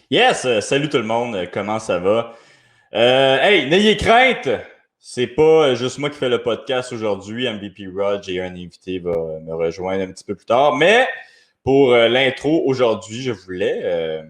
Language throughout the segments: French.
Yes, salut tout le monde, comment ça va? Hey, n'ayez crainte, c'est pas juste moi qui fais le podcast aujourd'hui. MVP Rod, j'ai un invité va me rejoindre un petit peu plus tard. Mais pour l'intro aujourd'hui, je voulais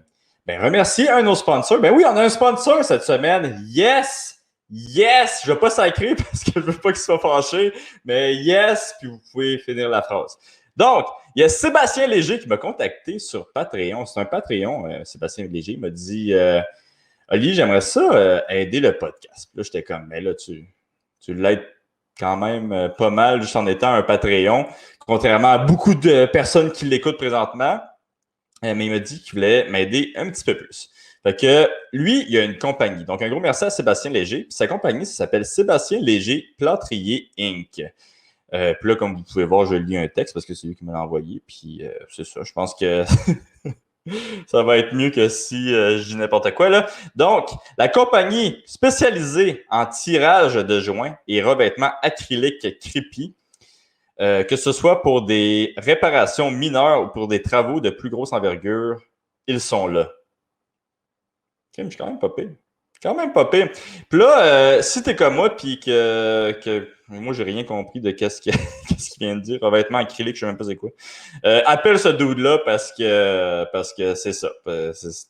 remercier un de nos sponsors. Ben oui, on a un sponsor cette semaine. Yes! Yes! Je vais pas sacrer parce que je veux pas qu'il soit fâché, mais yes, puis vous pouvez finir la phrase. Donc, il y a Sébastien Léger qui m'a contacté sur Patreon. C'est un Patreon. Sébastien Léger m'a dit Oli, j'aimerais ça aider le podcast. Là, j'étais comme, mais là, tu l'aides quand même pas mal juste en étant un Patreon, contrairement à beaucoup de personnes qui l'écoutent présentement. Mais il m'a dit qu'il voulait m'aider un petit peu plus. Fait que lui, il a une compagnie. Donc, un gros merci à Sébastien Léger. Puis sa compagnie, ça s'appelle Sébastien Léger Plâtrier Inc. Puis là, comme vous pouvez voir, je lis un texte parce que c'est lui qui me l'a envoyé. Puis c'est ça, je pense que ça va être mieux que si je dis n'importe quoi, là. Donc, la compagnie spécialisée en tirage de joints et revêtements acryliques Crépy, que ce soit pour des réparations mineures ou pour des travaux de plus grosse envergure, ils sont là. Okay, je suis quand même pas pire. Quand même pas pire. Puis là, si t'es comme moi, puis que moi, j'ai rien compris de qu'est-ce qu'il vient de dire. Revêtement acrylique, je sais même pas c'est quoi. Appelle ce dude-là parce que c'est ça.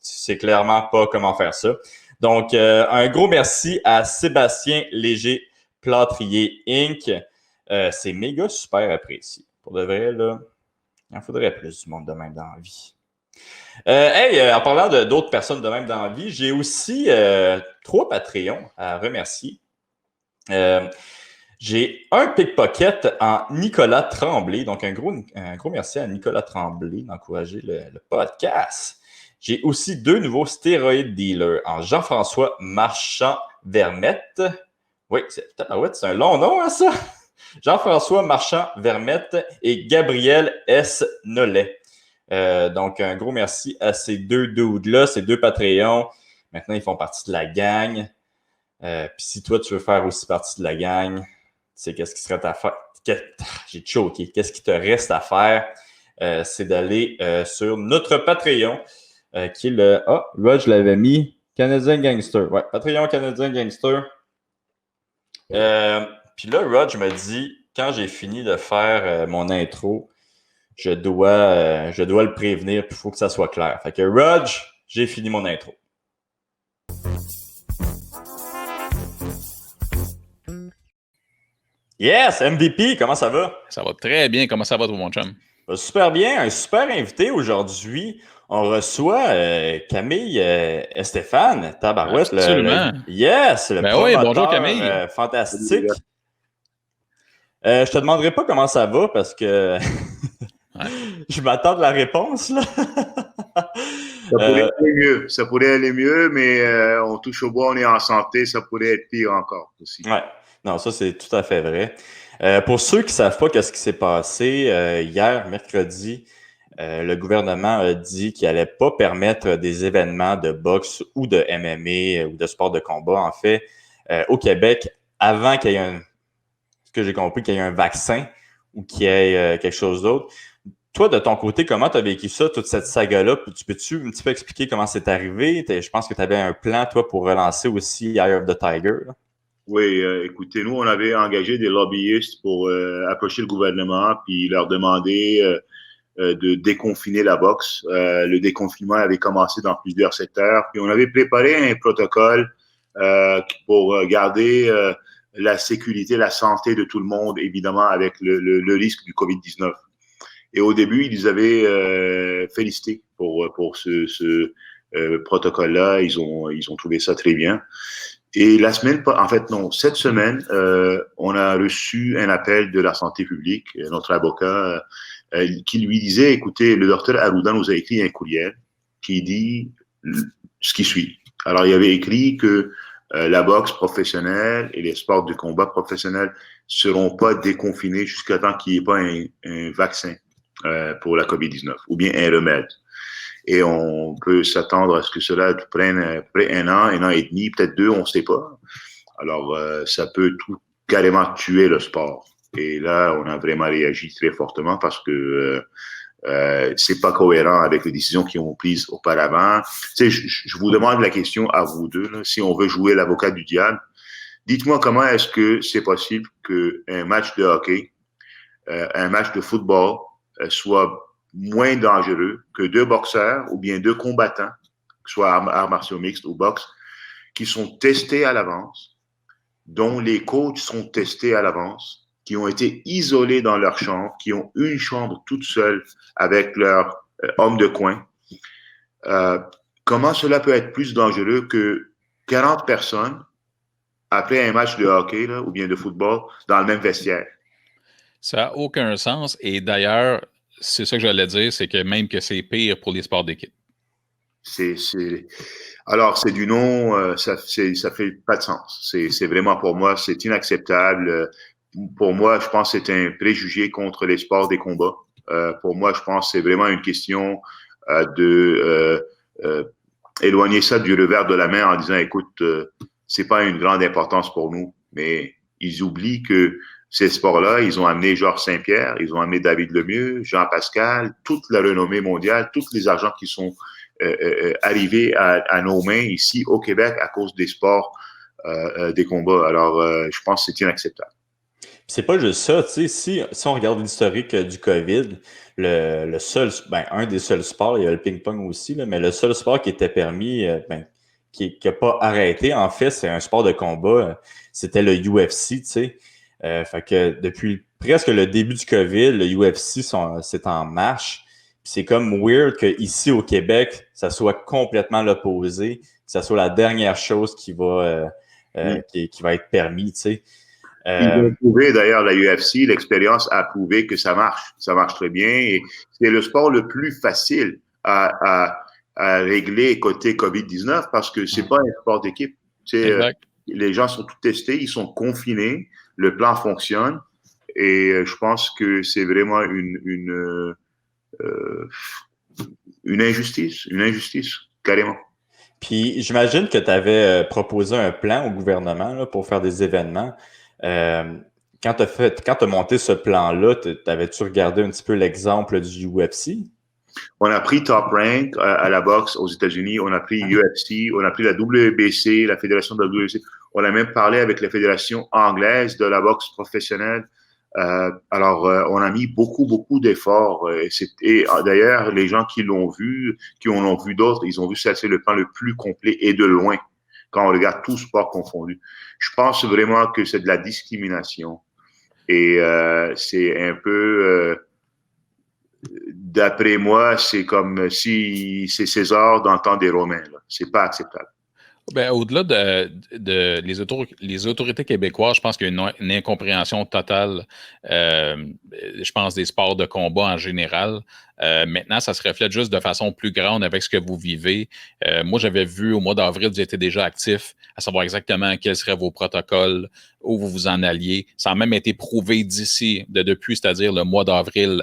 C'est clairement pas comment faire ça. Donc, un gros merci à Sébastien Léger Plâtrier Inc. C'est méga super apprécié. Pour de vrai, là, il en faudrait plus du monde de même dans la vie. En parlant d'autres personnes de même dans la vie, j'ai aussi 3 Patreons à remercier. J'ai un pickpocket en Nicolas Tremblay. Donc, un gros merci à Nicolas Tremblay d'encourager le podcast. J'ai aussi 2 nouveaux stéroïdes dealers en Jean-François Marchand-Vermette. Oui, c'est un long nom, hein, ça? Jean-François Marchand-Vermette et Gabriel S. Nollet. Donc, un gros merci à ces 2 dudes-là, ces 2 Patreons. Maintenant, ils font partie de la gang. Puis si toi, tu veux faire aussi partie de la gang, tu sais, qu'est-ce qui serait à faire? J'ai choqué. Qu'est-ce qui te reste à faire? C'est d'aller sur notre Patreon, qui est le... Ah, Rod, je l'avais mis. Canadien Gangster. Ouais, Patreon Canadien Gangster. Puis là, Rod, je me dis, quand j'ai fini de faire mon intro, je dois le prévenir, puis il faut que ça soit clair. Fait que Rog, j'ai fini mon intro. Yes, MVP, comment ça va? Ça va très bien. Comment ça va, toi, mon chum? Ça va super bien, un super invité aujourd'hui. On reçoit Camille Stéphane, tabarouette, Absolument. le Ben oui, bonjour promoteur Camille. fantastique. Je te demanderai pas comment ça va parce que Ouais. je m'attends de la réponse, là. Ça pourrait aller mieux. Ça pourrait aller mieux, mais on touche au bois, on est en santé. Ça pourrait être pire encore aussi. Ouais, non, ça c'est tout à fait vrai. Pour ceux qui ne savent pas qu'est-ce qui s'est passé, hier, mercredi, le gouvernement a dit qu'il n'allait pas permettre des événements de boxe ou de MMA ou de sport de combat, en fait, au Québec, avant qu'il y ait ce que j'ai compris, qu'il y ait un vaccin ou qu'il y ait quelque chose d'autre. Toi, de ton côté, comment tu as vécu ça, toute cette saga-là? Peux-tu un petit peu expliquer comment c'est arrivé? Je pense que tu avais un plan, toi, pour relancer aussi Eye of the Tiger. Là. Oui, écoutez, nous, on avait engagé des lobbyistes pour approcher le gouvernement puis leur demander de déconfiner la boxe. Le déconfinement avait commencé dans plusieurs secteurs. Puis on avait préparé un protocole pour garder la sécurité, la santé de tout le monde, évidemment, avec le risque du COVID-19. Et au début, ils avaient félicité pour ce protocole-là. Ils ont trouvé ça très bien. Et la semaine, en fait, non, cette semaine, on a reçu un appel de la santé publique, notre avocat, qui lui disait, écoutez, le docteur Arruda nous a écrit un courriel qui dit ce qui suit. Alors, il avait écrit que la boxe professionnelle et les sports de combat professionnels seront pas déconfinés jusqu'à temps qu'il n'y ait pas un vaccin pour la COVID-19 ou bien un remède. Et on peut s'attendre à ce que cela prenne après un an et demi, peut-être 2, on ne sait pas. Alors, ça peut tout carrément tuer le sport. Et là, on a vraiment réagi très fortement parce que c'est pas cohérent avec les décisions qu'ils ont prises auparavant. Tu sais, je vous demande la question à vous deux, là, si on veut jouer l'avocat du diable. Dites-moi comment est-ce que c'est possible qu'un match de hockey, un match de football soit moins dangereux que deux boxeurs ou bien deux combattants, que ce soit arts martiaux mixtes ou boxe, qui sont testés à l'avance, dont les coachs sont testés à l'avance, qui ont été isolés dans leur chambre, qui ont une chambre toute seule avec leur homme de coin. Comment cela peut être plus dangereux que 40 personnes après un match de hockey là, ou bien de football dans le même vestiaire? Ça n'a aucun sens. Et d'ailleurs, c'est ça que j'allais dire, c'est que même que c'est pire pour les sports d'équipe. Alors, c'est du non, ça fait pas de sens. C'est vraiment, pour moi, c'est inacceptable. Pour moi, je pense que c'est un préjugé contre les sports des combats. Pour moi, je pense que c'est vraiment une question éloigner ça du revers de la main en disant, écoute, c'est pas une grande importance pour nous. Mais ils oublient que ces sports-là, ils ont amené Georges Saint-Pierre, ils ont amené David Lemieux, Jean Pascal, toute la renommée mondiale, tous les argents qui sont arrivés à nos mains ici au Québec à cause des sports des combats. Alors, je pense que c'est inacceptable. C'est pas juste ça, tu sais, si on regarde l'historique du COVID, le seul, un des seuls sports, il y a le ping-pong aussi, là, mais le seul sport qui était permis, qui n'a pas arrêté, en fait, c'est un sport de combat, c'était le UFC, tu sais. Fait que depuis presque le début du COVID, le UFC, c'est en marche. Puis c'est comme weird qu'ici au Québec, ça soit complètement l'opposé, que ça soit la dernière chose qui va être permis, tu sais. Ils ont prouvé, d'ailleurs, la UFC, l'expérience a prouvé que ça marche. Ça marche très bien. Et c'est le sport le plus facile à régler côté COVID-19 parce que c'est pas un sport d'équipe. Les gens sont tous testés, ils sont confinés, le plan fonctionne. Et je pense que c'est vraiment une injustice, carrément. Puis j'imagine que tu avais proposé un plan au gouvernement là, pour faire des événements. Quand tu as monté ce plan-là, t'avais-tu regardé un petit peu l'exemple du UFC? On a pris Top Rank à la boxe aux États-Unis, on a pris UFC, on a pris la WBC, la fédération de la WBC. On a même parlé avec la fédération anglaise de la boxe professionnelle. Alors, on a mis beaucoup d'efforts. Et d'ailleurs, les gens qui l'ont vu, qui en ont vu d'autres, ils ont vu ça, c'est le plan le plus complet et de loin quand on regarde tout sport confondu. Je pense vraiment que c'est de la discrimination. Et c'est un peu... d'après moi, c'est comme si c'est César dans le temps des Romains. Là. C'est pas acceptable. Ben, au-delà de les autorités québécoises, je pense qu'il y a une incompréhension totale, je pense, des sports de combat en général. Maintenant, ça se reflète juste de façon plus grande avec ce que vous vivez. Moi, j'avais vu au mois d'avril, vous étiez déjà actif, à savoir exactement quels seraient vos protocoles, où vous vous en alliez. Ça a même été prouvé depuis, c'est-à-dire le mois d'avril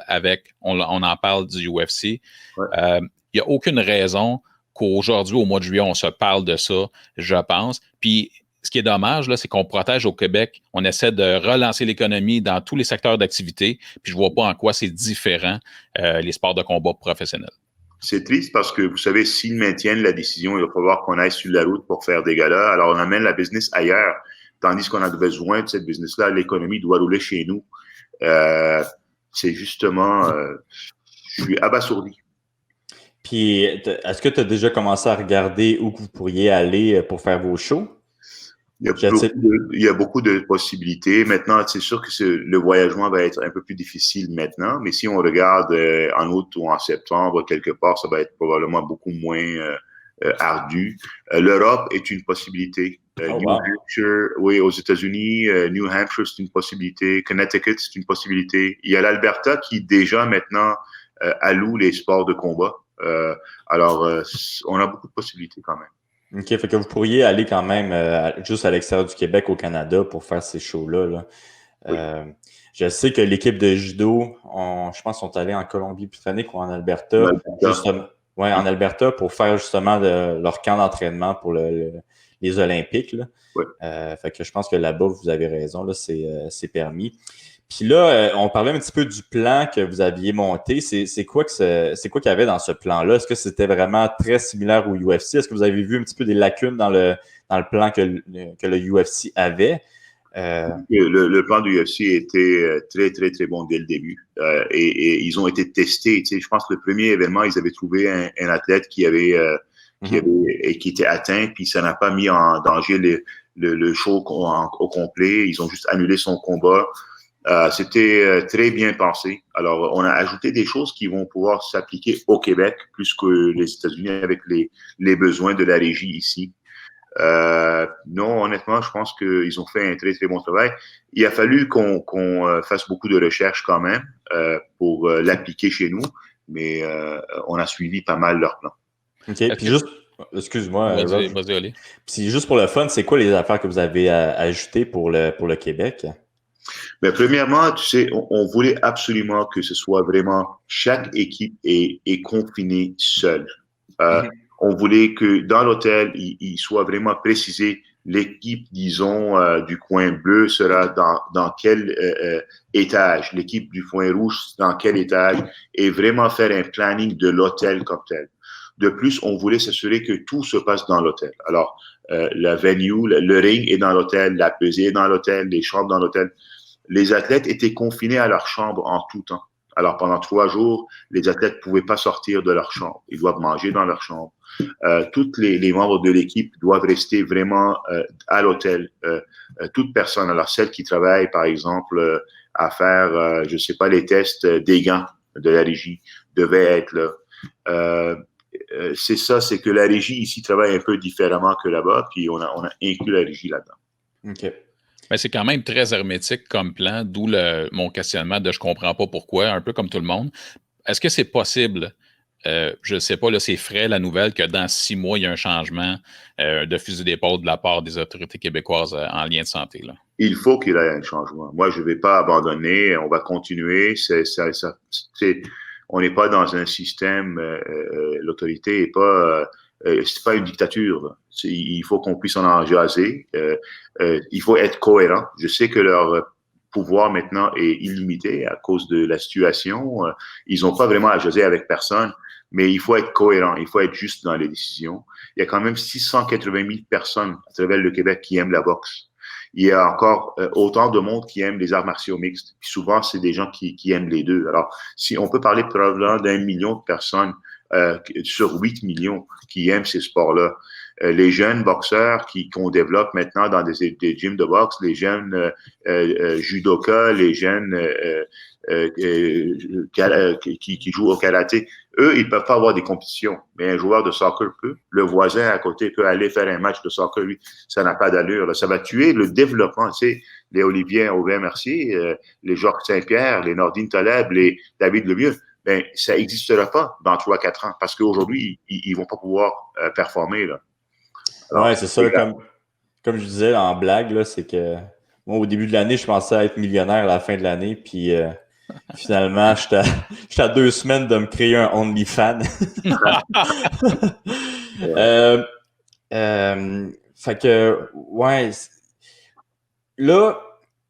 on en parle du UFC. Ouais. Il n'y a aucune raison qu'aujourd'hui, au mois de juillet, on se parle de ça, je pense. Puis, ce qui est dommage, là, c'est qu'on protège au Québec. On essaie de relancer l'économie dans tous les secteurs d'activité. Puis, je ne vois pas en quoi c'est différent, les sports de combat professionnels. C'est triste parce que, vous savez, s'ils maintiennent la décision, il va falloir qu'on aille sur la route pour faire des galas. Alors, on amène la business ailleurs, tandis qu'on a besoin de cette business-là. L'économie doit rouler chez nous. C'est justement... je suis abasourdi. Puis, est-ce que tu as déjà commencé à regarder où vous pourriez aller pour faire vos shows? Il y a beaucoup de possibilités. Maintenant, c'est sûr que le voyagement va être un peu plus difficile maintenant, mais si on regarde en août ou en septembre, quelque part, ça va être probablement beaucoup moins ardu. L'Europe est une possibilité. New Hampshire, oui, aux États-Unis, New Hampshire, c'est une possibilité. Connecticut, c'est une possibilité. Il y a l'Alberta qui déjà maintenant alloue les sports de combat. Alors, on a beaucoup de possibilités quand même. OK, fait que vous pourriez aller quand même juste à l'extérieur du Québec, au Canada, pour faire ces shows-là. Là. Oui. Je sais que l'équipe de judo, je pense, sont allés en Colombie-Britannique ou en Alberta. En Alberta pour faire justement leur camp d'entraînement pour les Olympiques. Là. Oui. Fait que je pense que là-bas, vous avez raison, là, c'est permis. Puis là, on parlait un petit peu du plan que vous aviez monté. C'est quoi qu'il y avait dans ce plan-là? Est-ce que c'était vraiment très similaire au UFC? Est-ce que vous avez vu un petit peu des lacunes dans le plan que le UFC avait? Le plan du UFC était très, très, très bon dès le début. Et ils ont été testés. Tu sais, je pense que le premier événement, ils avaient trouvé un athlète qui était atteint, puis ça n'a pas mis en danger le show au complet. Ils ont juste annulé son combat. C'était très bien pensé. Alors, on a ajouté des choses qui vont pouvoir s'appliquer au Québec plus que les États-Unis avec les besoins de la régie ici. Non, honnêtement, je pense qu'ils ont fait un très, très bon travail. Il a fallu qu'on fasse beaucoup de recherches quand même pour l'appliquer chez nous, mais on a suivi pas mal leur plan. OK. Puis juste, excuse-moi, vas-y, allez. Puis juste pour le fun, c'est quoi les affaires que vous avez ajoutées pour le Québec? Mais premièrement, tu sais, on voulait absolument que ce soit vraiment chaque équipe est confinée seule. On voulait que dans l'hôtel, il soit vraiment précisé l'équipe, disons, du coin bleu sera dans quel étage, l'équipe du coin rouge dans quel étage, et vraiment faire un planning de l'hôtel comme tel. De plus, on voulait s'assurer que tout se passe dans l'hôtel. Alors, la venue, le ring est dans l'hôtel, la pesée est dans l'hôtel, les chambres dans l'hôtel. Les athlètes étaient confinés à leur chambre en tout temps. Alors, pendant 3 jours, les athlètes ne pouvaient pas sortir de leur chambre. Ils doivent manger dans leur chambre. Tous les membres de l'équipe doivent rester vraiment à l'hôtel. Toute personne, alors celle qui travaille, par exemple, à faire, je ne sais pas, les tests des gants de la régie, devait être là. C'est ça, c'est que la régie ici travaille un peu différemment que là-bas, puis on a inclus la régie là-dedans. OK. Mais c'est quand même très hermétique comme plan, d'où mon questionnement de je comprends pas pourquoi, un peu comme tout le monde. Est-ce que c'est possible, je ne sais pas, là, c'est frais la nouvelle, que dans 6 mois, il y a un changement de fusil d'épaule de la part des autorités québécoises en lien de santé, là? Il faut qu'il y ait un changement. Moi, je ne vais pas abandonner, on va continuer. On n'est pas dans un système, l'autorité n'est pas... c'est pas une dictature. Il faut qu'on puisse en jaser. Il faut être cohérent. Je sais que leur pouvoir maintenant est illimité à cause de la situation. Ils n'ont pas vraiment à jaser avec personne, mais il faut être cohérent. Il faut être juste dans les décisions. Il y a quand même 680 000 personnes à travers le Québec qui aiment la boxe. Il y a encore autant de monde qui aime les arts martiaux mixtes. Puis souvent, c'est des gens qui aiment les deux. Alors, si on peut parler probablement d'1 million de personnes sur 8 millions qui aiment ces sports-là. Les jeunes boxeurs qu'on développe maintenant dans des gyms de boxe, les jeunes judokas, les jeunes qui jouent au karaté, eux, ils peuvent pas avoir des compétitions. Mais un joueur de soccer peut. Le voisin à côté peut aller faire un match de soccer. Lui, ça n'a pas d'allure. Là. Ça va tuer le développement. Tu sais, les Olivier Aubin-Mercier, les Georges Saint-Pierre, les Nordine Taleb, les David Lemieux. Ben, ça n'existera pas dans 3-4 ans parce qu'aujourd'hui, ils vont pas pouvoir performer. Là. Alors, ouais, c'est ça. Comme je disais en blague, là, c'est que moi, au début de l'année, je pensais être millionnaire à la fin de l'année. Puis finalement, j'étais à 2 semaines de me créer un OnlyFans. Fait que, ouais. Là,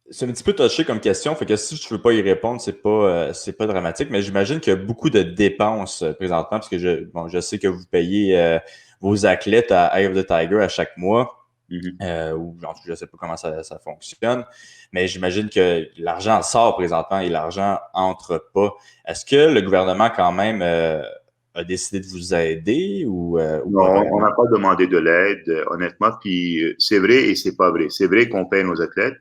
c'est un petit peu touché comme question. Fait que si tu veux pas y répondre, c'est pas dramatique. Mais j'imagine qu'il y a beaucoup de dépenses présentement, parce que je sais que vous payez vos athlètes à Eye of the Tiger à chaque mois. Ou je ne sais pas comment ça fonctionne, mais j'imagine que l'argent sort présentement et l'argent entre pas. Est-ce que le gouvernement quand même a décidé de vous aider ou non, on n'a pas demandé de l'aide, honnêtement. Puis c'est vrai et c'est pas vrai. C'est vrai qu'on paye nos athlètes,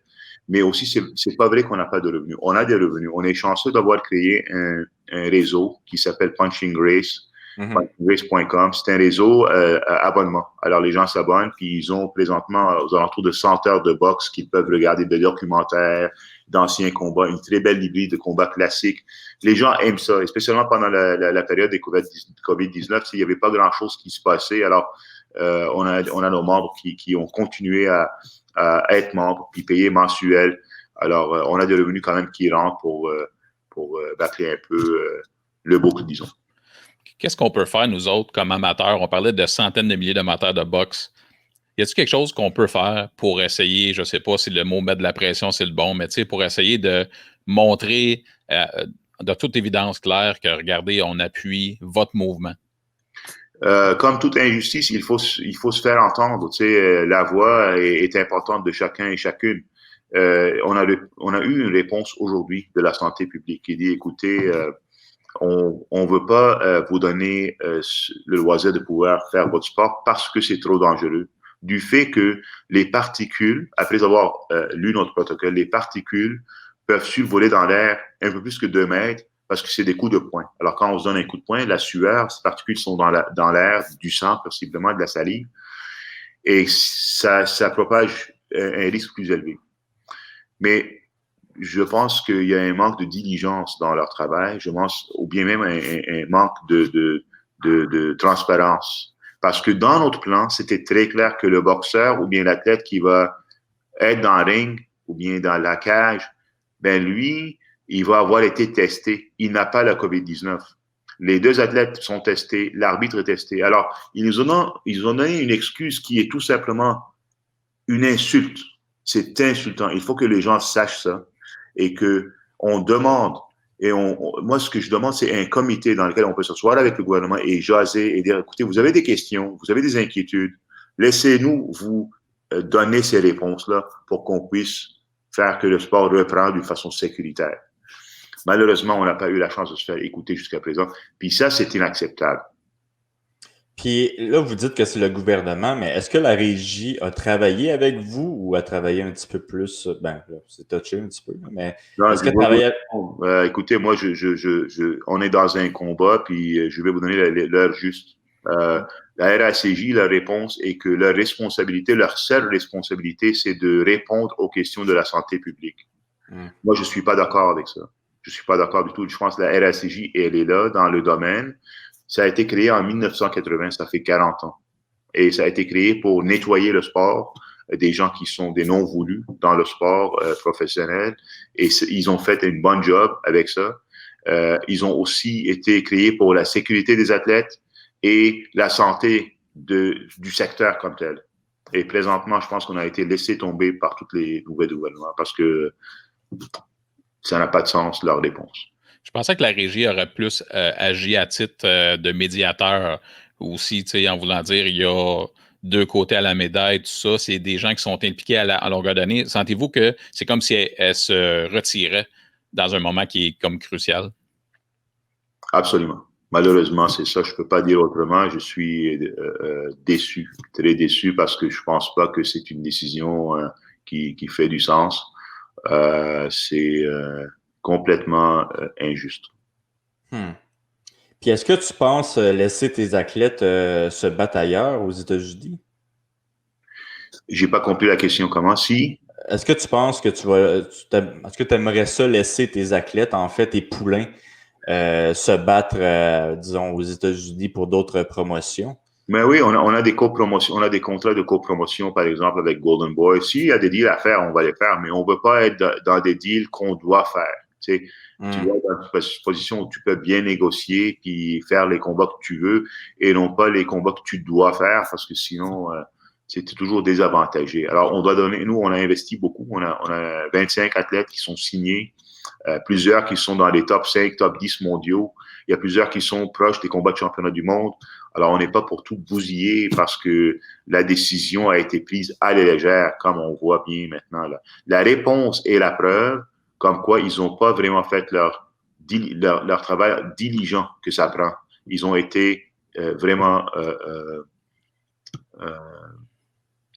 mais aussi c'est pas vrai qu'on n'a pas de revenus. On a des revenus. On est chanceux d'avoir créé un réseau qui s'appelle Punching Grace. Punchinggrace.com, c'est un réseau abonnement. Alors, les gens s'abonnent, puis ils ont présentement aux alentours de 100 heures de boxe qu'ils peuvent regarder des documentaires, d'anciens combats, une très belle librairie de combats classiques. Les gens aiment ça, et spécialement pendant la période des COVID-19, il n'y avait pas grand-chose qui se passait. Alors, on a nos membres qui ont continué à être membres, puis payer mensuel. Alors, on a des revenus quand même qui rentrent pour bâcler un peu le boucle, disons. Qu'est-ce qu'on peut faire, nous autres, comme amateurs? On parlait de centaines de milliers d'amateurs de boxe. Y a-t-il quelque chose qu'on peut faire pour essayer, je ne sais pas si le mot mettre de la pression, c'est le bon, mais tu sais, pour essayer de montrer de toute évidence claire que, regardez, on appuie votre mouvement? Comme toute injustice, il faut se faire entendre. Tu sais, la voix est importante de chacun et chacune. On a eu une réponse aujourd'hui de la santé publique qui dit, écoutez, on veut pas vous donner le loisir de pouvoir faire votre sport parce que c'est trop dangereux. Du fait que les particules, après avoir lu notre protocole, les particules peuvent survoler dans l'air un peu plus que 2 mètres parce que c'est des coups de poing. Alors, quand on se donne un coup de poing, la sueur, ces particules sont dans l'air, du sang, possiblement de la salive, et ça propage un risque plus élevé. Mais je pense qu'il y a un manque de diligence dans leur travail, je pense, ou bien même un manque de transparence. Parce que dans notre plan, c'était très clair que le boxeur ou bien l'athlète qui va être dans le ring ou bien dans la cage, ben lui, il va avoir été testé. Il n'a pas la COVID-19. Les 2 athlètes sont testés, l'arbitre est testé. Alors, ils ont donné une excuse qui est tout simplement une insulte. C'est insultant. Il faut que les gens sachent ça et que on demande. Et moi, ce que je demande, c'est un comité dans lequel on peut s'asseoir avec le gouvernement et jaser et dire, écoutez, vous avez des questions, vous avez des inquiétudes, laissez-nous vous donner ces réponses-là pour qu'on puisse faire que le sport reprend d'une façon sécuritaire. Malheureusement, on n'a pas eu la chance de se faire écouter jusqu'à présent. Puis ça, c'est inacceptable. Puis là, vous dites que c'est le gouvernement, mais est-ce que la régie a travaillé avec vous ou a travaillé un petit peu plus? Ben, là, c'est touché un petit peu, mais non, est-ce qu'elle travaillait avec... écoutez, moi, on est dans un combat, puis je vais vous donner l'heure juste. La RACJ, la réponse est que leur responsabilité, leur seule responsabilité, c'est de répondre aux questions de la santé publique. Moi, je suis pas d'accord avec ça. Je suis pas d'accord du tout. Je pense que la RACJ, elle est là dans le domaine. Ça a été créé en 1980, ça fait 40 ans. Et ça a été créé pour nettoyer le sport des gens qui sont des non-voulus dans le sport professionnel. Et ils ont fait une bonne job avec ça. Ils ont aussi été créés pour la sécurité des athlètes et la santé du secteur comme tel. Et présentement, je pense qu'on a été laissé tomber par toutes les nouvelles gouvernements parce que ça n'a pas de sens, leur réponse. Je pensais que la régie aurait plus agi à titre de médiateur aussi, tu sais, en voulant dire il y a 2 côtés à la médaille, tout ça. C'est des gens qui sont impliqués à longueur d'année. Sentez-vous que c'est comme si elle se retirait dans un moment qui est comme crucial? Absolument. Malheureusement, c'est ça. Je ne peux pas dire autrement. Je suis déçu, très déçu, parce que je ne pense pas que c'est une décision qui fait du sens. C'est complètement injuste. Puis est-ce que tu penses laisser tes athlètes se battre ailleurs aux États-Unis? J'ai pas compris la question. Comment? Si? Est-ce que tu penses que est-ce que tu aimerais ça laisser tes athlètes, en fait, tes poulains, se battre, disons, aux États-Unis pour d'autres promotions? Mais oui, on a des copromotions, on a des contrats de copromotion, par exemple, avec Golden Boy. S'il y a des deals à faire, on va les faire, mais on ne veut pas être dans des deals qu'on doit faire. Tu sais, tu dois être dans une position où tu peux bien négocier puis faire les combats que tu veux et non pas les combats que tu dois faire parce que sinon, c'est toujours désavantagé. Alors, on doit donner, nous, on a investi beaucoup. On a 25 athlètes qui sont signés, plusieurs qui sont dans les top 5, top 10 mondiaux. Il y a plusieurs qui sont proches des combats de championnat du monde. Alors, on n'est pas pour tout bousiller parce que la décision a été prise à la légère, comme on voit bien maintenant. Là. La réponse est la preuve, comme quoi ils n'ont pas vraiment fait leur travail diligent que ça prend. Ils ont été vraiment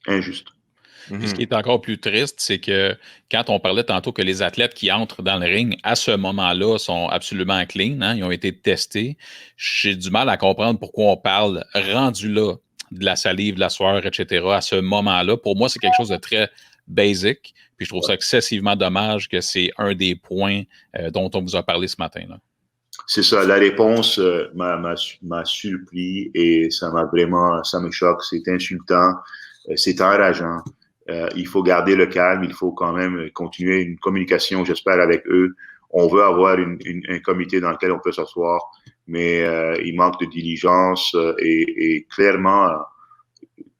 injustes. Puis ce qui est encore plus triste, c'est que quand on parlait tantôt que les athlètes qui entrent dans le ring à ce moment-là sont absolument clean, hein, ils ont été testés, j'ai du mal à comprendre pourquoi on parle rendu là de la salive, de la sueur, etc. à ce moment-là. Pour moi, c'est quelque chose de très basic. Puis je trouve ça excessivement dommage que c'est un des points dont on vous a parlé ce matin. Là. C'est ça, la réponse m'a surpris et ça me choque, c'est insultant, c'est enrageant. Il faut garder le calme, il faut quand même continuer une communication, j'espère, avec eux. On veut avoir un comité dans lequel on peut s'asseoir, mais il manque de diligence et clairement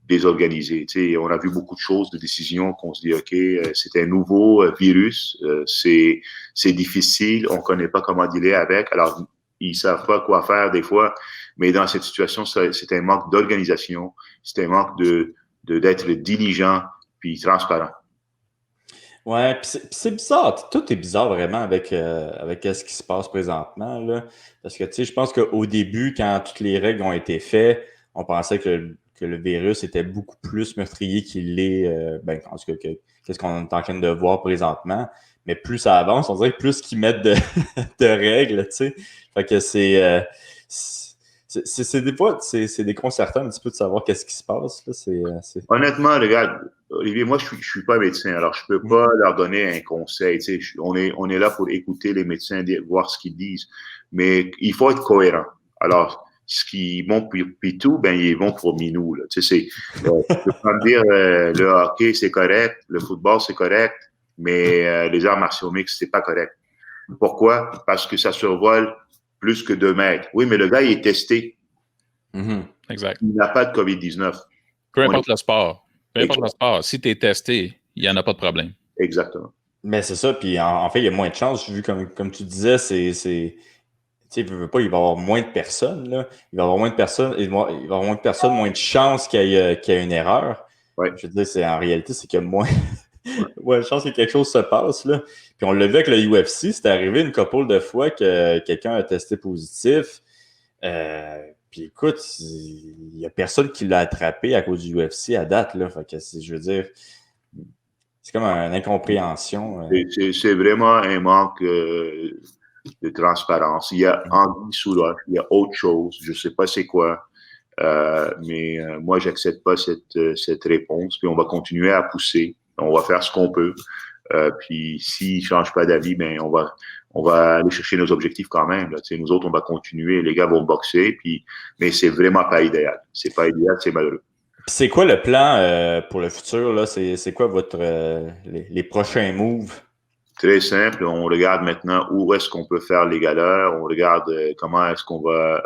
désorganisé. Tu sais, on a vu beaucoup de choses, de décisions qu'on se dit, OK, c'est un nouveau virus, c'est difficile, on connaît pas comment dealer avec, alors ils savent pas quoi faire des fois, mais dans cette situation, c'est un manque d'organisation, c'est un manque d'être diligent puis transparent. Ouais, puis c'est bizarre. Tout est bizarre vraiment avec ce qui se passe présentement, là. Parce que, tu sais, je pense qu'au début, quand toutes les règles ont été faites, on pensait que le virus était beaucoup plus meurtrier qu'il l'est, ben, en tout cas, qu'est-ce qu'on est en train de voir présentement. Mais plus ça avance, on dirait que plus qu'ils mettent de règles, tu sais. Fait que c'est des fois, c'est déconcertant un petit peu de savoir qu'est-ce qui se passe, là. Honnêtement, regarde, Olivier, moi, je suis pas médecin, alors je peux pas leur donner un conseil. Tu sais, on est là pour écouter les médecins, voir ce qu'ils disent. Mais il faut être cohérent. Alors, ce qui vont Pitou, ben, ils vont pour Minou, là. Tu sais, tu peux pas me dire, le hockey, c'est correct, le football, c'est correct, mais les arts martiaux mixtes, c'est pas correct. Pourquoi? Parce que ça survole plus que 2 mètres. Oui, mais le gars, il est testé. Exact. Il n'a pas de COVID-19. Peu importe le sport. Peu importe le sport. Si tu es testé, il n'y en a pas de problème. Exactement. Mais c'est ça, puis en fait, il y a moins de chances, vu comme tu disais, tu sais, il va y avoir moins de personnes, là. Il va y avoir moins de personnes, il va y avoir moins de personnes, moins de chances qu'il y ait une erreur. Ouais. Je veux dire, en réalité, c'est qu'il y a moins de chances que quelque chose se passe, là. Puis on l'a vu avec le UFC, c'est arrivé une couple de fois que quelqu'un a testé positif. Puis écoute, il n'y a personne qui l'a attrapé à cause du UFC à date, là. Fait que je veux dire, c'est comme une incompréhension. C'est vraiment un manque de transparence. Il y a anguille sous roche, il y a autre chose, je ne sais pas c'est quoi, mais moi, j'accepte pas cette réponse. Puis on va continuer à pousser, on va faire ce qu'on peut. Puis s'ils ne changent pas d'avis, ben on va aller chercher nos objectifs quand même. Là. Nous autres, on va continuer, les gars vont boxer, mais c'est vraiment pas idéal. C'est pas idéal, c'est malheureux. C'est quoi le plan pour le futur, là? C'est quoi les prochains moves? Très simple. On regarde maintenant où est-ce qu'on peut faire les galères. On regarde comment est-ce qu'on va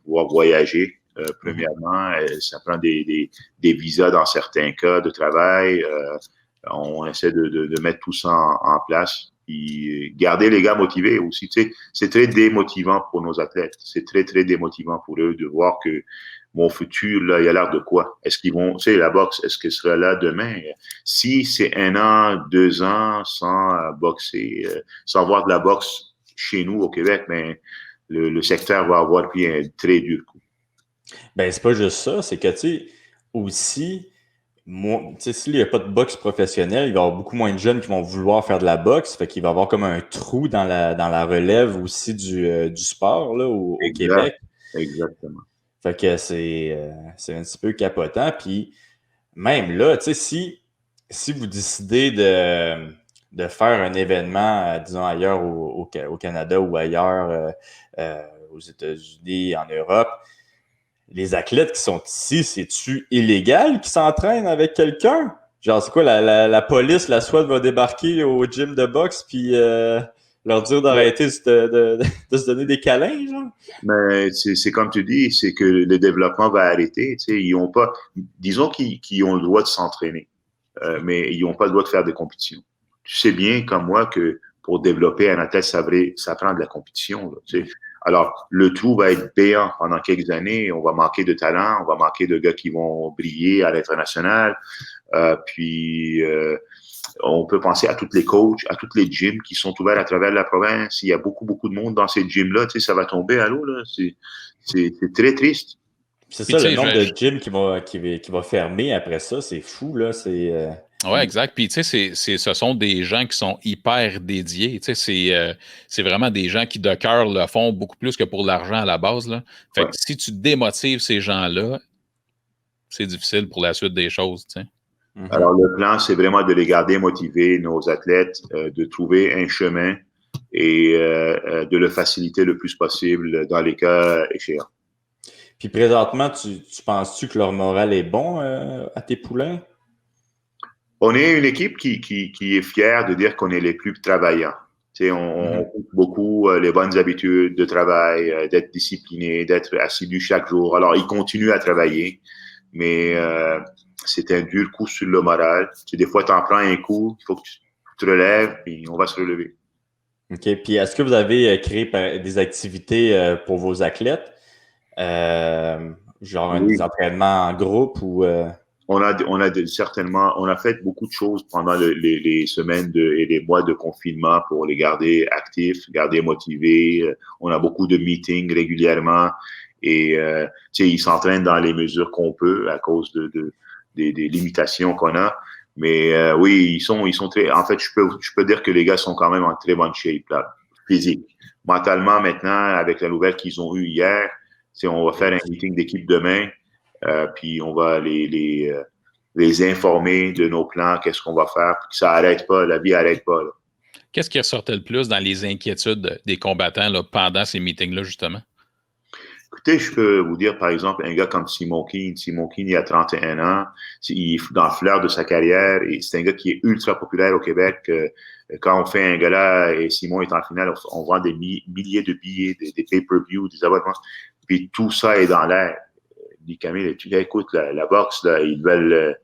pouvoir voyager. Premièrement, ça prend des visas dans certains cas de travail. On essaie de mettre tout ça en place. Puis garder les gars motivés aussi. Tu sais, c'est très démotivant pour nos athlètes. C'est très, très démotivant pour eux de voir que mon futur, là, il a l'air de quoi? Est-ce qu'ils vont, tu sais, la boxe, est-ce qu'elle sera là demain? Si c'est 1 an, 2 ans sans boxer, sans voir de la boxe chez nous au Québec, ben, le secteur va avoir pris un très dur coup. Ben, c'est pas juste ça, c'est que, tu sais, aussi, s'il n'y a pas de boxe professionnelle, il va y avoir beaucoup moins de jeunes qui vont vouloir faire de la boxe, fait qu'il va y avoir comme un trou dans la relève aussi du sport, là, au Québec. Exactement. Fait que c'est un petit peu capotant. Puis même là, tu sais, si vous décidez de faire un événement, disons ailleurs au Canada ou ailleurs aux États-Unis, en Europe, les athlètes qui sont ici, c'est-tu illégal qu'ils s'entraînent avec quelqu'un? Genre, c'est quoi, la police, la SWAT va débarquer au gym de boxe puis leur dire d'arrêter de se donner des câlins, genre? Mais c'est comme tu dis, c'est que le développement va arrêter. Tu sais, ils ont pas, disons qu'ils ont le droit de s'entraîner, mais ils n'ont pas le droit de faire des compétitions. Tu sais bien, comme moi, que pour développer un athlète, ça prend de la compétition. Là, tu sais. Alors, le trou va être béant pendant quelques années. On va manquer de talent, on va manquer de gars qui vont briller à l'international. On peut penser à tous les coachs, à tous les gyms qui sont ouverts à travers la province. Il y a beaucoup, beaucoup de monde dans ces gyms-là. Tu sais, ça va tomber à l'eau, là. C'est très triste. C'est ça, le nombre de gyms qui va fermer après ça, c'est fou, là. Oui, exact. Puis, tu sais, ce sont des gens qui sont hyper dédiés. Tu sais, c'est vraiment des gens qui, de cœur, le font beaucoup plus que pour l'argent à la base, là. Fait que si tu démotives ces gens-là, c'est difficile pour la suite des choses, tu sais. Alors, le plan, c'est vraiment de les garder motivés, nos athlètes, de trouver un chemin et de le faciliter le plus possible dans les cas échéants. Puis présentement, tu penses-tu que leur moral est bon à tes poulains? On est une équipe qui est fière de dire qu'on est les plus travaillants. Tu sais, on coûte beaucoup les bonnes habitudes de travail, d'être discipliné, d'être assidu chaque jour. Alors, ils continuent à travailler. mais c'est un dur coup sur le moral. Des fois, tu en prends un coup, il faut que tu te relèves, puis on va se relever. OK. Puis est-ce que vous avez créé des activités pour vos athlètes? Genre Oui. des entraînements en groupe ou Certainement, on a fait beaucoup de choses pendant les semaines et les mois de confinement pour les garder actifs, garder motivés. On a beaucoup de meetings régulièrement et ils s'entraînent dans les mesures qu'on peut à cause des limitations qu'on a. Mais oui, ils sont très. En fait, je peux dire que les gars sont quand même en très bonne shape là, physique. Mentalement, maintenant, avec la nouvelle qu'ils ont eue hier, on va faire un meeting d'équipe demain. Puis on va les informer de nos plans, qu'est-ce qu'on va faire, puis que ça n'arrête pas, la vie n'arrête pas. Là. Qu'est-ce qui ressortait le plus dans les inquiétudes des combattants là, pendant ces meetings-là, justement? Écoutez, je peux vous dire, par exemple, un gars comme Simon Keane. Simon Keane, il a 31 ans, il est dans le fleur de sa carrière, et c'est un gars qui est ultra populaire au Québec. Quand on fait un gala et Simon est en finale, on vend des milliers de billets, des pay-per-view, des abonnements, puis tout ça est dans l'air. Dit Camille, tu dis, écoute, la boxe, là, ils veulent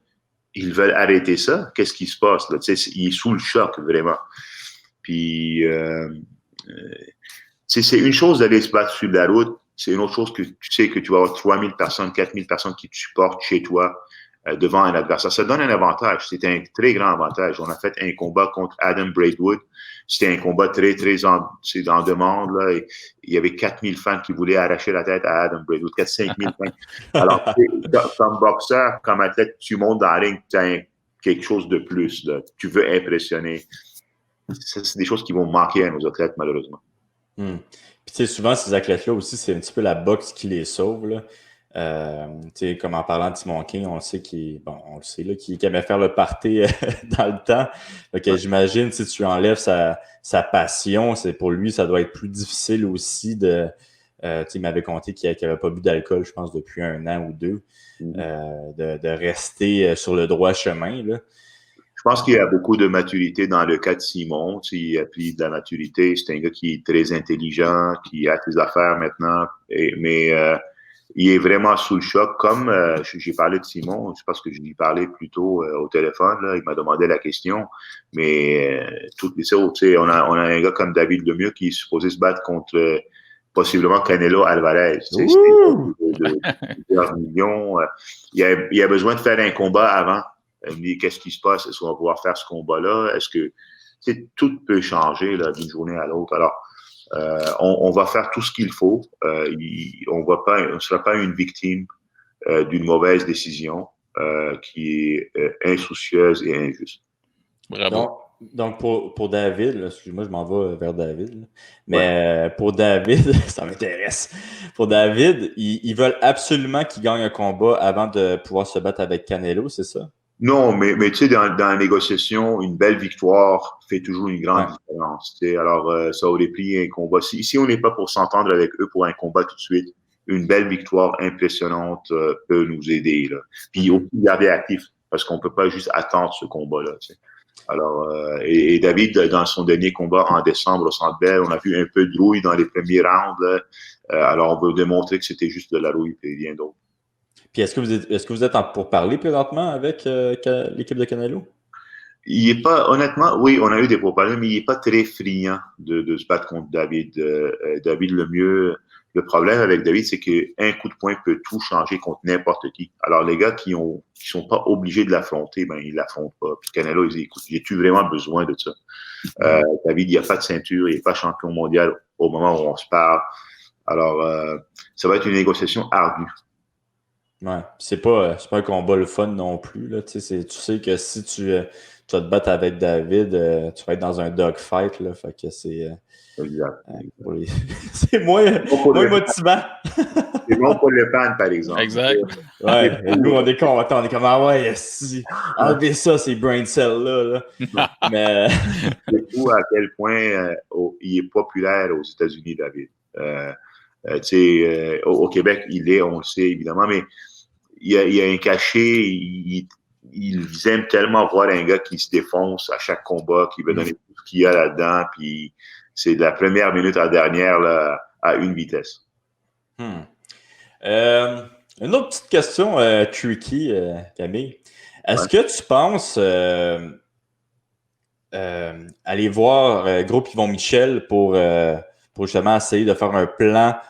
arrêter ça. Qu'est-ce qui se passe? Là? Il est sous le choc, vraiment. Puis, c'est une chose d'aller se battre sur la route. C'est une autre chose que tu sais que tu vas avoir 3000 personnes, 4000 personnes qui te supportent chez toi devant un adversaire. Ça donne un avantage. C'est un très grand avantage. On a fait un combat contre Adam Braidwood. C'était un combat très en demande. Là. Et il y avait 4000 fans qui voulaient arracher la tête à Adam Braidwood. 4-5 000 fans. Alors, comme boxeur, comme athlète, tu montes dans la ring, tu as quelque chose de plus. Là. Tu veux impressionner. C'est des choses qui vont manquer à nos athlètes, malheureusement. Puis, tu sais, souvent, ces athlètes-là aussi, c'est un petit peu la boxe qui les sauve, là. Comme en parlant de Simon King, on le sait qu'il aimait faire le party dans le temps. Donc, j'imagine, si tu enlèves sa passion, c'est pour lui, ça doit être plus difficile aussi de. Il m'avait conté qu'il n'avait pas bu d'alcool, je pense, depuis 1 an ou 2, de rester sur le droit chemin, là. Je pense qu'il y a beaucoup de maturité dans le cas de Simon. Il a pris de la maturité. C'est un gars qui est très intelligent, qui a ses affaires maintenant. Mais il est vraiment sous le choc. Comme j'ai parlé de Simon, c'est parce que je lui parlais plutôt au téléphone. Là, il m'a demandé la question. Mais toutes les autres, on a un gars comme David Lemieux qui est supposé se battre contre possiblement Canelo Alvarez. C'est plusieurs millions. Il a besoin de faire un combat avant. Elle me dit, qu'est-ce qui se passe? Est-ce qu'on va pouvoir faire ce combat-là? Est-ce que tout peut changer là, d'une journée à l'autre? Alors, on va faire tout ce qu'il faut. On ne sera pas une victime d'une mauvaise décision qui est insoucieuse et injuste. Bravo. Donc pour David, là, excuse-moi, je m'en vais vers David. Là. Mais pour David, ça m'intéresse. Pour David, ils veulent absolument qu'il gagne un combat avant de pouvoir se battre avec Canelo, c'est ça? Non, mais tu sais, dans la négociation, une belle victoire fait toujours une grande différence. Tu sais. Alors, ça aurait pris un combat. Si on n'est pas pour s'entendre avec eux pour un combat tout de suite, une belle victoire impressionnante peut nous aider. Là. Puis aussi garder actif, parce qu'on peut pas juste attendre ce combat-là. Tu sais. Alors, et David, dans son dernier combat en décembre au Centre Bell, on a vu un peu de rouille dans les premiers rounds. Alors, on veut démontrer que c'était juste de la rouille et rien d'autre. Puis est-ce que vous êtes en pourparlers présentement avec l'équipe de Canelo? Il est pas, honnêtement, oui, on a eu des pourparlers, mais il est pas très friand de se battre contre David. David Lemieux, le problème avec David, c'est qu'un coup de poing peut tout changer contre n'importe qui. Alors, les gars qui sont pas obligés de l'affronter, ben, ils l'affrontent pas. Puis Canelo, ils disent, écoute, j'ai-tu vraiment besoin de ça? David, il n'y a pas de ceinture, il n'est pas champion mondial au moment où on se parle. Alors, ça va être une négociation ardue. Ouais, c'est pas un combat le fun non plus, là. Tu sais que si tu vas te battre avec David, tu vas être dans un dogfight, là. Fait que c'est. Exact. C'est moins motivant. C'est bon pour le fan, par exemple. Exact. Ouais, nous, on est contents. On est comme, ah ouais, si, enlevez ça, ces brain cells-là. Là. Mais. C'est fou à quel point il est populaire aux États-Unis, David. Au Québec, on le sait évidemment, mais il y a un cachet. Ils aiment tellement voir un gars qui se défonce à chaque combat, qui veut donner tout ce qu'il y a là-dedans, puis c'est de la première minute à la dernière là, à une vitesse. Une autre petite question tricky, Camille. Est-ce que tu penses aller voir Groupe Yvon Michel pour justement essayer de faire un plan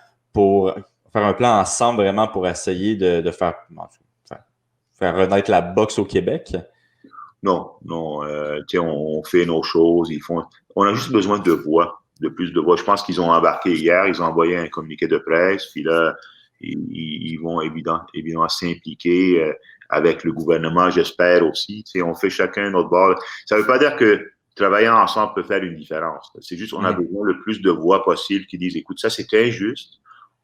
ensemble vraiment pour essayer de faire renaître la boxe au Québec? Non. On fait nos choses. On a juste besoin de voix, de plus de voix. Je pense qu'ils ont embarqué hier, ils ont envoyé un communiqué de presse, puis là, ils vont évidemment s'impliquer avec le gouvernement, j'espère aussi. On fait chacun notre bord. Ça ne veut pas dire que travailler ensemble peut faire une différence. C'est juste qu'on a besoin le plus de voix possible qui disent, écoute, ça c'est injuste.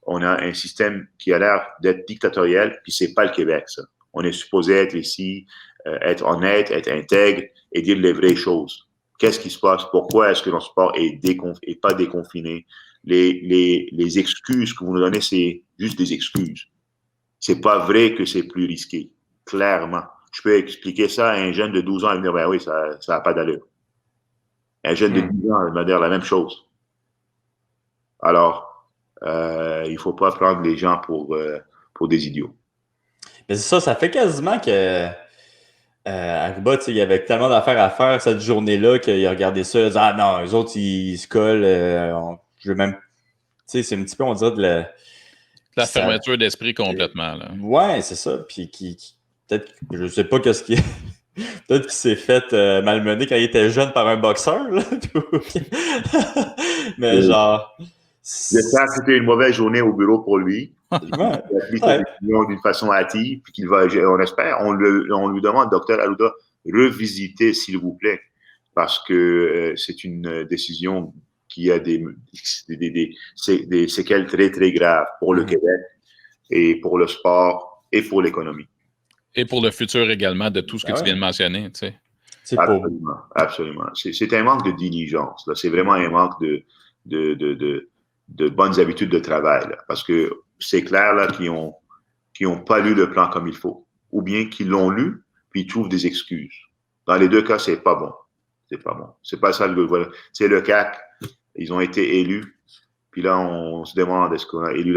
On a un système qui a l'air d'être dictatorial, puis c'est pas le Québec, ça. On est supposé être ici, être honnête, être intègre et dire les vraies choses. Qu'est-ce qui se passe? Pourquoi est-ce que notre sport est pas déconfiné? Les excuses que vous nous donnez, c'est juste des excuses. C'est pas vrai que c'est plus risqué. Clairement. Je peux expliquer ça à un jeune de 12 ans et me dire, ben oui, ça n'a pas d'allure. Un jeune de 10 ans, il va dire la même chose. Alors, il faut pas prendre les gens pour des idiots. Mais c'est ça fait quasiment que Aruba, il y avait tellement d'affaires à faire cette journée-là qu'il a regardé ça, il a dit, ah non, les autres, ils se collent, je veux même, c'est un petit peu, on dirait, de la fermeture d'esprit complètement. Là. Ouais, c'est ça, puis peut-être, je sais pas qu'est-ce qui peut-être qu'il s'est fait malmener quand il était jeune par un boxeur, là. Mais genre... J'espère que c'était une mauvaise journée au bureau pour lui. Il a pris sa décision d'une façon hâtive, puis on espère, on lui demande, docteur Arruda, revisiter, s'il vous plaît, parce que c'est une décision qui a des séquelles très, très graves pour le Québec et pour le sport et pour l'économie. Et pour le futur également de tout ce que tu viens de mentionner, tu sais. Absolument. C'est un manque de diligence. Là. C'est vraiment un manque de bonnes habitudes de travail. Là. Parce que c'est clair là, qu'ils ont pas lu le plan comme il faut. Ou bien qu'ils l'ont lu, puis ils trouvent des excuses. Dans les deux cas, c'est pas bon. C'est pas bon. C'est pas ça le C'est le CAC. Ils ont été élus. Puis là, on se demande est-ce qu'on a élu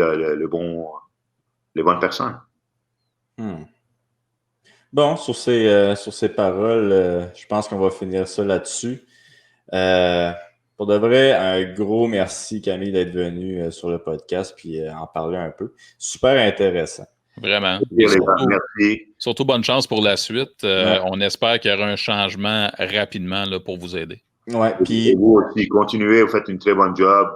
les bonnes personnes. Bon, sur ces paroles, je pense qu'on va finir ça là-dessus. Pour de vrai, un gros merci, Camille, d'être venu sur le podcast puis en parler un peu. Super intéressant. Vraiment. Surtout bonne chance pour la suite. On espère qu'il y aura un changement rapidement là, pour vous aider. Ouais, puis... Et vous aussi, continuez, vous faites une très bonne job.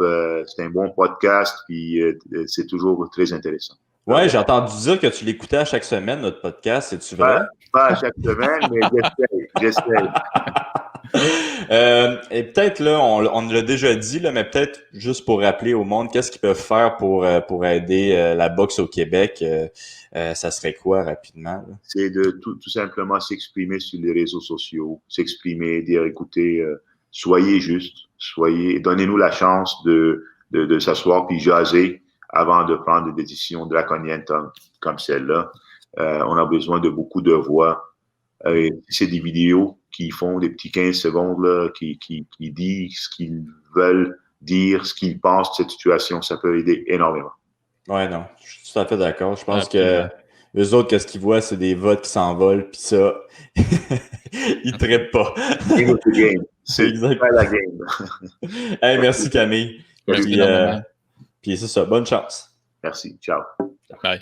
C'est un bon podcast, puis c'est toujours très intéressant. Ouais, j'ai entendu dire que tu l'écoutais à chaque semaine, notre podcast. C'est-tu vrai? Pas à chaque semaine, mais j'essaie. Et peut-être, là, on l'a déjà dit, là, mais peut-être juste pour rappeler au monde, qu'est-ce qu'ils peuvent faire pour aider la boxe au Québec? Ça serait quoi, rapidement? Là? C'est de tout simplement s'exprimer sur les réseaux sociaux, s'exprimer, dire, écoutez, soyez juste, donnez-nous la chance de s'asseoir puis jaser avant de prendre des décisions draconiennes comme celle-là. On a besoin de beaucoup de voix. C'est des vidéos qui font des petits 15 secondes là, qui disent ce qu'ils veulent dire, ce qu'ils pensent de cette situation. Ça peut aider énormément. Ouais, non, je suis tout à fait d'accord. Je pense que eux autres, qu'est-ce qu'ils voient, c'est des votes qui s'envolent, puis ça, ils ne traitent pas. C'est exactement la game. Hey, merci Camille. Merci puis c'est ça, bonne chance. Merci, ciao. Bye.